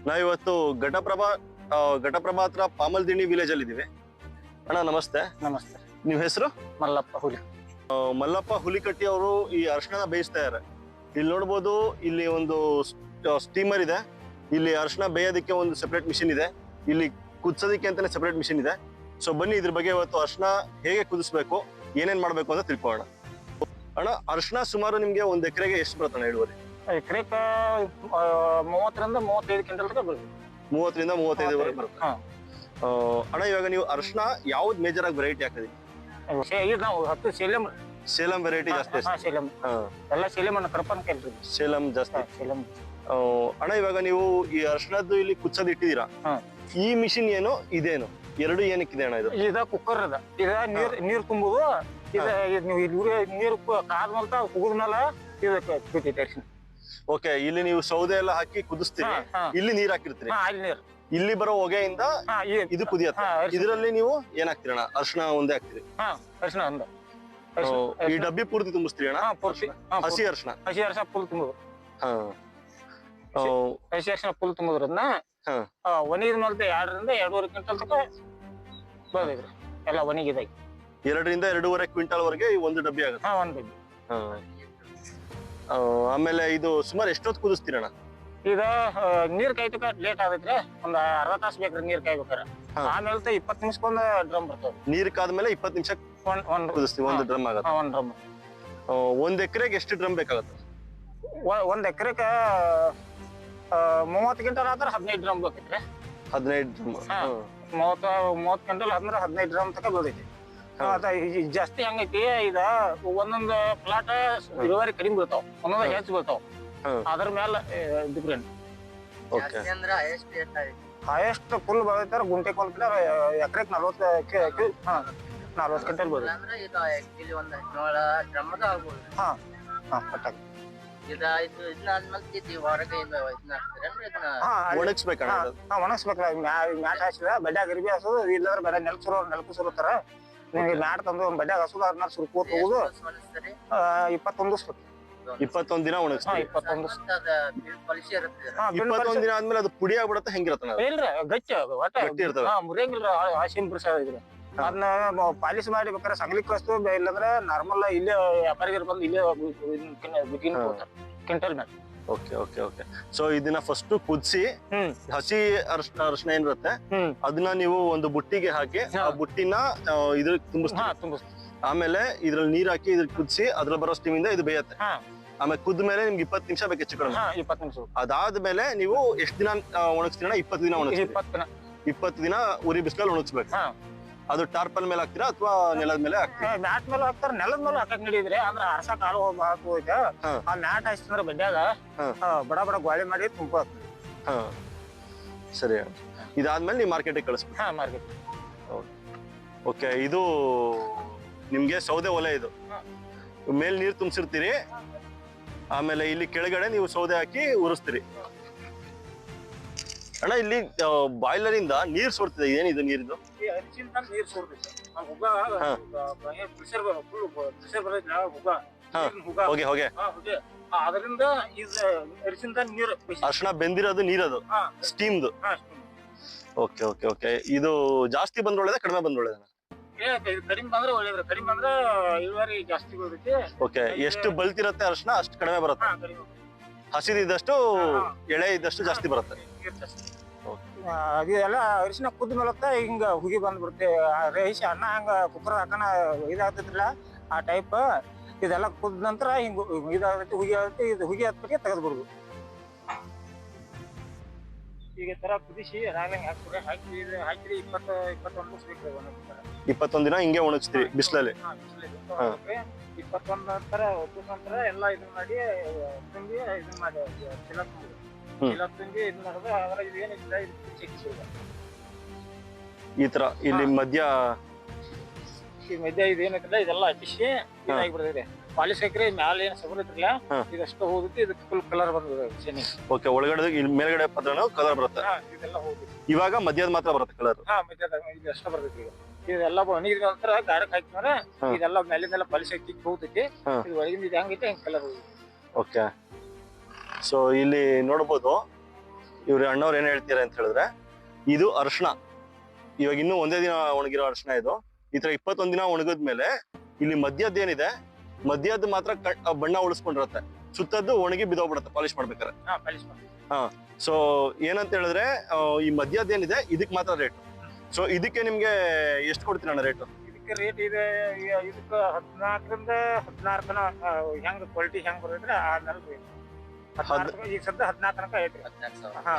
ನಾವಿವತ್ತು ಘಟಪ್ರಭಾ ಹತ್ರ ಪಾಮಲ್ದಿಣ್ಣಿ ವಿಲೇಜ್ ಅಲ್ಲಿ ಇದೀವಿ. ಅಣ್ಣ ನಮಸ್ತೆ. ನಮಸ್ತೆ. ನಿಮ್ ಹೆಸರು? ಮಲ್ಲಪ್ಪ ಹುಲಿ. ಮಲ್ಲಪ್ಪ ಹುಲಿಕಟ್ಟಿ ಅವರು ಈ ಅರ್ಶನ ಬೇಯಿಸ್ತಾ ಇದಾರೆ. ಇಲ್ಲಿ ನೋಡ್ಬೋದು, ಇಲ್ಲಿ ಒಂದು ಸ್ಟೀಮರ್ ಇದೆ. ಇಲ್ಲಿ ಅರ್ಶನ ಬೇಯೋದಕ್ಕೆ ಒಂದು ಸೆಪರೇಟ್ ಮಿಷಿನ್ ಇದೆ. ಇಲ್ಲಿ ಕುದಿಸೋದಕ್ಕೆ ಅಂತಾನೆ ಸೆಪರೇಟ್ ಮಿಷಿನ್ ಇದೆ. ಸೊ ಬನ್ನಿ ಇದ್ರ ಬಗ್ಗೆ ಇವತ್ತು ಅರ್ಶನ ಹೇಗೆ ಕುದಿಸ್ಬೇಕು, ಏನೇನ್ ಮಾಡ್ಬೇಕು ಅಂತ ತಿಳ್ಕೊಳ್ಳೋಣ. ಅಣ್ಣ, ಅರ್ಶನ ಸುಮಾರು ನಿಮ್ಗೆ ಒಂದ್ ಎಕರೆಗೆ ಎಷ್ಟು ಬರುತ್ತೆ ಅಣ್ಣ ಇಳುವರಿ? ಎಕರೆಕ 30ರಿಂದ 35 ಕ್ವಿಂಟಲ್ ತನಕ ಬರುತ್ತೆ. 30ರಿಂದ 35 ಬರುತ್ತೆ. ಅಣ್ಣ, ಇವಾಗ ನೀವು ಅರ್ಶನ ಯಾವ್ದು ಮೇಜರ್ ಆಗಿ ವೆರೈಟಿ ಹಾಕಿದ್ರಿ? ಈಗ ನಾವು 10 ಸೇಲಂ ವೆರೈಟಿ ಜಾಸ್ತಿ. ಎಲ್ಲ ಸೇಲಂ ಕರ್ಪನ್ ಕೇಳ್ರಿ. ಸೇಲಂ ಜಾಸ್ತಿ. ಅಣ್ಣ, ಇವಾಗ ನೀವು ಈ ಅರ್ಶನದ್ದು ಇಲ್ಲಿ ಕುಚ್ಚೋದ್ ಇಟ್ಟಿದ್ದೀರಾ. ಈ ಮಿಷಿನ್ ಏನು ಇದೇನು ಎರಡು ಏನಕ್ಕಿದೆ ಅಣ್ಣ? ಇದು ಇದ ಕುಕ್ಕರ್ ಅದ. ಇದ ನೀರ್ ತುಂಬುದು. ನೀರು ಕಾದ ಮಲ್ತ ಕುಗದ್ಮೇಲೆ ಅರ್ಶನ. ಓಕೆ, ಇಲ್ಲಿ ನೀವು ಸೌದೆ ಎಲ್ಲ ಹಾಕಿ ಕುದಿಸ್ತೀರಿ, ಇಲ್ಲಿ ನೀರ್ ಹಾಕಿರ್ತೀರಿ. ಇಲ್ಲಿ ಬರೋ ಹೊಗೆಯಿಂದ ಇದು ಕುದಿಯತ್ತೆ. ಇದರಲ್ಲಿ ನೀವು ಏನ್ ಹಾಕ್ತೀರಣ್ಣ? ಅರ್ಶನ ಒಂದೇ ಹಾಕ್ತೀರಿ? ಅರ್ಶನ ಒಂದ. ಈ ಡಬ್ಬಿ ಪೂರ್ತಿ ತುಂಬಿಸ್ತೀರಿ ಅಣ್ಣ? ಹಸಿ ಅರ್ಶನ? ಹಸಿ ಅರ್ಶನ ಫುಲ್ ತುಂಬುದು. ಹಸಿ ಅರ್ಶನ ಫುಲ್ ತುಂಬುದ್ರನ್ನ ಒಣಗಿದ ಮೇಲೆ 2ರಿಂದ 2.5 ಕ್ವಿಂಟಲ್ ತನಕ ಬಂದಿದ್ರಿ. ಎಲ್ಲ ಒಣಗಿದಾಗಿ 2ರಿಂದ 2.5 ಕ್ವಿಂಟಲ್ ವರೆಗೆ ಒಂದು ಡಬ್ಬಿ ಆಗುತ್ತೆ. ಒಂದ್ ಡಬ್ಬಿ. ಆಮೇಲೆ ಇದು ಸುಮಾರು ಎಷ್ಟೊತ್ತು ಕುದಿಸ್ತೀರಣ್ಣ? ಈಗ ನೀರ್ ಕಾಯ್ತಕ ಲೇಟ್ ಆಗೈತ್ರಿ. ಒಂದ್ ಅರ್ಧ ತಾಸು ಬೇಕ್ರಿ ನೀರ್ ಕಾಯ್ಬೇಕಾರ. ಆಮೇಲೆ 20 ನಿಮಿಷಕ್ಕೊಂದ್ ಡ್ರಮ್ ಬರ್ತದ. ನೀರ್ ಕಾದ್ಮೇಲೆ 20 ನಿಮಿಷ ಕುದಿಸ್ತೀವಿ, ಒಂದು ಡ್ರಮ್ ಆಗತ್ತೆ. ಒಂದ್ ಡ್ರಮ್. ಒಂದ್ ಎಕರೆಗೆ ಎಷ್ಟು ಡ್ರಮ್ ಬೇಕಾಗತ್ತೆ? ಒಂದ್ ಎಕರೆಕ 30 ಕ್ವಿಂಟಲ್ ಆದ್ರೆ 15 ಡ್ರಮ್ ಬೇಕೈತ್ರಿ. 15 ಡ್ರಮ್. 30 ಕ್ವಿಂಟಲ್ ಅಂದ್ರೆ 15 ಡ್ರಮ್ ತನಕ ಬೆಳದೈತಿ. ಜಾಸ್ತಿ ಹಂಗೈತಿ. ಈಗ ಒಂದೊಂದ್ ಪ್ಲಾಟ್ ಇಳುವರಿ ಕಡಿಮೆ ಬೀಳ್ತಾವ, ಒಂದೊಂದ್ ಹೆಚ್ಚು ಬೀಳ್ತಾವ. ಅದ್ರ ಮೇಲೆ ಡಿಫ್ರೆಂಟ್. ಹೈಯೆಸ್ಟ್ ಫುಲ್ ಬೆಳಿತಾರ ಗುಂಟೆ ಕೊಲ್ಕಿನ ಎಕರೆಕ್ 40 ಕ್ವಿಂಟಲ್ ಬರ್ತದೆ. ಒಣಗಿಸ್ಬೇಕಲ್ಲ. ಮ್ಯಾಟ್ ಹಾಸಿದ ಬಡ್ಯಾಗ ಅರಿಬಿ ಹಾಸೋದು, ಇಲ್ಲಾಂದ್ರೆ ಬಡ ನೆಲಕು ಸುರುತ್ತಾರ. ಮ್ಯಾಟ್ ತಂದು ಒಂದ್ ಬಡ್ಯಾಗ ಹಾಸೋದು, ಅದನ್ನ ಸುರ್ಕೋತ್ ಹೋಗುದು. 21 ದಿನ ಒಣಗಿಸ್ತೀವಿ. 21 ದಿನ ಆದ್ಮೇಲೆ ಅದು ಪುಡಿ ಆಗ್ಬಿಡತ್ತೆ. ಹೆಂಗಿರತ್ತ? ಇಲ್ರಿ, ಗಟ್ಟಿ ಇರ್ತವೆ. ಮುರಿಯಂಗಿಲ್ರಿ. ಹಸಿನ್ ಬಿಡಿಸ ಇದ್ರಿ. ಅದನ್ನ ಪಾಲಿಶ್ ಮಾಡಿ ಬೇಕಾದ್ರೆ ಸಂಗ್ಲಿ ಕಳಿಸ್ತು. ಇಲ್ಲಾಂದ್ರೆ ನಾರ್ಮಲ್ ಇಲ್ಲೇ ವ್ಯಾಪಾರಿಗರು ಬಂದು ಇಲ್ಲೇ ಕ್ವಿಂಟಲ್ ಮೇಲೆ. Okay okay okay. ಸೊ ಇದನ್ನ ಫಸ್ಟ್ ಕುದಿಸಿ, ಹಸಿ ಅರ್ಶನ ಏನಿರುತ್ತೆ ಅದನ್ನ ನೀವು ಒಂದು ಬುಟ್ಟಿಗೆ ಹಾಕಿ, ಆ ಬುಟ್ಟಿನ ಇದ್ರ ತುಂಬಿಸ್ತೀವಿ. ಆಮೇಲೆ ಇದ್ರಲ್ಲಿ ನೀರ್ ಹಾಕಿ ಇದ್ರ ಕುದಿಸಿ, ಅದ್ರಲ್ಲಿ ಬರೋ ಸ್ಟೀಮ್ ಇಂದ ಇದು ಬೇಯತ್ತೆ. ಆಮೇಲೆ ಕುದ್ದ ಮೇಲೆ ನಿಮ್ಗೆ 20 ನಿಮಿಷ ಬೇಕು ಹೆಚ್ಚು ಕಡಿಮೆ. 20 ನಿಮಿಷ. ಅದಾದ್ಮೇಲೆ ನೀವು ಎಷ್ಟು ದಿನ ಒಣಗಿಸ್ತೀರ? 20 ದಿನ ಒಣಗಿಸ್ತೀವಿ. 20 ದಿನ ಉರಿ ಬಿಸಿಲಲ್ಲಿ ಒಣಗಿಸ್ಬೇಕು. ಅದು ಟಾರ್ಪಲ್ ಮೇಲೆ ಹಾಕ್ತೀರಾ ಅಥವಾ ನೆಲದ ಮೇಲೆ ಹಾಕ್ತೀರಾ? ಮ್ಯಾಟ್ ಮೇಲೆ ಹಾಕ್ತಾರ, ನೆಲದ ಮೇಲೆ ಹಾಕಕ್ ನಡೀದ್ರಿ. ಅಂದ್ರೆ ಅರಸ ಕಾಳು ಹಾಕೋಯ್ತ ಆ ಮ್ಯಾಟ್ ಹಾಕ್ತಂದ್ರ ಬಡ್ಯಾಗ ಬಡ ಬಡ ಗೋಳಿ ಮಾಡಿ ತುಂಬ. ಸರಿ. ಇದಾದ್ಮೇಲೆ ನೀವು ಮಾರ್ಕೆಟಿಗೆ ಕಳಿಸ್ಬೇಕು. ಮಾರ್ಕೆಟ್. ಓಕೆ, ಇದು ನಿಮ್ಗೆ ಸೌದೆ ಒಲೆ. ಇದು ಮೇಲ್ ನೀರ್ ತುಂಬಿಸಿರ್ತೀರಿ, ಆಮೇಲೆ ಇಲ್ಲಿ ಕೆಳಗಡೆ ನೀವು ಸೌದೆ ಹಾಕಿ ಉರಿಸ್ತೀರಿ. ಅಣ್ಣ, ಇಲ್ಲಿ ಬಾಯ್ಲರ್ ಇಂದ ನೀರ್ ಸೋರ್ತಿದೆ. ಏನಿದು ನೀರಿದು? ನೀರ್ ಸೋರ್ತಿದೆ. ಅದರಿಂದ ನೀರು ಅರ್ಶನ ಬೆಂದಿರೋದು ನೀರದು ಸ್ಟೀಮ್ದು. Okay okay okay. ಇದು ಜಾಸ್ತಿ ಬಂದ್ ಒಳ್ಳೇದ ಕಡಿಮೆ ಬಂದ್ ಒಳ್ಳೇದ? ಕಡಿಮೆ ಬಂದ್ರೆ ಒಳ್ಳೇದ್ರಿ. ಕಡಿಮೆ ಬಂದ್ರೆ ಇಳುವರಿ ಜಾಸ್ತಿ ಬರ್ತೈತಿ. ಓಕೆ, ಎಷ್ಟು ಬಲ್ತಿರತ್ತೆ ಅರ್ಶನ ಅಷ್ಟು ಕಡಿಮೆ ಬರುತ್ತೆ. ಹಸಿದಿದ್ದಷ್ಟು ಎಳೆ ಇದ್ದಷ್ಟು ಜಾಸ್ತಿ ಬರುತ್ತೆ. ಅದೆಲ್ಲ ಅರಿಶಿನ ಕುದ್ದ ಮೇಲತ್ತ ಹಿಂಗ ಹುಗಿ ಬಂದ್ಬಿಡುತ್ತೆ. ರೈಸ್ ಅನ್ನ ಹಂಗ ಕುಕ್ಕರ್ ಹಾಕನ ಇದಾಗ್ತೈತಿಲ್ಲ ಆ ಟೈಪ್. ಇದೆಲ್ಲ ಕುದ್ದ ನಂತರ ಹಿಂಗ ಇದಾಗತ್ತೆ, ಹುಗಿ ಆಗತ್ತೆ. ಇದು ಹುಗಿ ಹತ್ಬಿಟ್ಟು ತೆಗೆದ್ಬಿಡುದು. ಈಗ ತರ ಕುದಿಸಿ ರಾಗಂಗ್ ಹಾಕ್ಬಿಟ್ರೆ ಹಾಕಿದ್ರೆ 21 ನಿಮಿಷ ಬೇಕು. 21 ದಿನ ಹಿಂಗೆ ಒಣಗಿಸ್ತೀವಿ ಬಿಸಿಲಲ್ಲಿ. 21 ನಂತರ ಒಪ್ಪಿಸ ನಂತರ ಎಲ್ಲ ಇದನ್ನ ಮಾಡಿ ತುಂಬಿ ಇದನ್ನ ಮಾಡಿ ಚೀಲ ತುಂಬಿ ಇದನ್ನ ಮಾಡಿದ್ರೆ ಅದರ ಇದು ಏನಿಲ್ಲ ಇದು ಚಿಕ್ಕಿಸಿಲ್ಲ. ಈ ತರ ಇಲ್ಲಿ ಮಧ್ಯ ಇದು ಏನೈತಿಲ್ಲ ಇದೆಲ್ಲ ಹಚ್ಚಿಸಿ ಇದಾಗಿಬಿಡ್ತೈತೆ. ಪಾಲಿಶ್ ಹಾಕ್ರಿ ಮ್ಯಾಲ ಏನ್ ಸಬರ್ ಐತ್ರಲ್ಲ ಇದಷ್ಟು ಹೋಗುತ್ತೆ. ಇದಕ್ಕೆ ಫುಲ್ ಕಲರ್ ಬರ್ತದೆ. ಓಕೆ, ಒಳಗಡೆ ಮೇಲ್ಗಡೆ ಪತ್ರನು ಕಲರ್ ಬರುತ್ತೆ. ಇದೆಲ್ಲ ಹೋಗುತ್ತೆ. ಇವಾಗ ಮಧ್ಯದ ಮಾತ್ರ ಬರುತ್ತೆ ಕಲರ್. ಮಧ್ಯದಾಗ ಇದು ಅಷ್ಟ ಬರ್ತೈತಿ. ಇದೆಲ್ಲ ಒಣಗಿದ ನಂತರ ಗಾರಕ್ಕೆ ಹಾಕಿದ್ರೆ ಇದೆಲ್ಲ ಮೇಲಿಂದೆಲ್ಲ ಪಾಲಿಶ್ ಹಾಕಿ ಹೋಗ್ತೈತಿ. ಇದು ಒಳಗಿಂದ ಇದು ಹೆಂಗೈತೆ ಹೆಂಗ್ ಕಲರ್ ಹೋಗುತ್ತೆ. ಓಕೆ, ಸೊ ಇಲ್ಲಿ ನೋಡ್ಬೋದು ಇವ್ರ ಅಣ್ಣವ್ರು ಏನ್ ಹೇಳ್ತೀರಾ ಅಂತ ಹೇಳಿದ್ರೆ, ಇದು ಅರ್ಶನ. ಇವಾಗ ಇನ್ನೂ ಒಂದೇ ದಿನ ಒಣಗಿರೋ ಅರ್ಶನ ಇದು. ಈ ತರ 21 ದಿನ ಒಣಗಿದ್ಮೇಲೆ ಇಲ್ಲಿ ಮಧ್ಯದ್ದೇನಿದೆ, ಮಧ್ಯದ್ದು ಮಾತ್ರ ಬಣ್ಣ ಉಳಿಸ್ಕೊಂಡಿರುತ್ತೆ, ಸುತ್ತದ್ದು ಒಣಗಿ ಬಿದ್ದೋಗ್ಬಿಡುತ್ತೆ ಪಾಲಿಶ್ ಮಾಡ್ಬೇಕಾರೆ. ಹಾ, ಸೊ ಏನಂತ ಹೇಳಿದ್ರೆ ಈ ಮಧ್ಯದ್ದೇನಿದೆ ಇದಕ್ ಮಾತ್ರ ರೇಟ್. ಸೊ ಇದಕ್ಕೆ ನಿಮ್ಗೆ ಎಷ್ಟು ಕೊಡ್ತೀರ ಅಣ್ಣ ರೇಟ್? ಇದಕ್ಕೆ ರೇಟ್ ಇದೆ, ಇದಕ್ಕೆ 14ರಿಂದ 16 ಹೆಂಗ್ ಕ್ವಾಲಿಟಿ ಹೆಂಗ್ ಬರ್ತೈತ್ರಿ ಆಮೇಲೆ ಈಗ ಸದ್ಯ 14 ತನಕ ಐತ್ರಿ.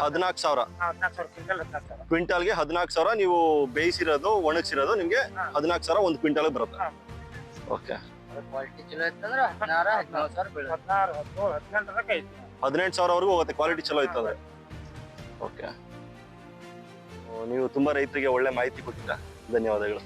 14,000 ಕ್ವಿಂಟಲ್. ಕ್ವಿಂಟಾಲ್ಗೆ 14,000. ನೀವು ಬೇಯಿಸಿರೋದು ಒಣಗಿಸಿರೋದು ನಿಮ್ಗೆ 14,000 ಒಂದು ಕ್ವಿಂಟಾಲ್ ಬರುತ್ತೆ. ಓಕೆ, ಕ್ವಾಲಿಟಿ ಚಲೋ ಇತ್ತಂದ್ರ 16-17,000 ಬೀಳುತ್ತೆ. 18 ತನಕ ಐತಿ. 18,000 ವರೆಗೂ ಹೋಗುತ್ತೆ ಕ್ವಾಲಿಟಿ ಚಲೋ ಇತ್ತಂದ್ರೆ. ಓಕೆ, ನೀವು ತುಂಬಾ ರೈತರಿಗೆ ಒಳ್ಳೆ ಮಾಹಿತಿ ಕೊಟ್ಟಿದ್ದೀರಾ, ಧನ್ಯವಾದಗಳು.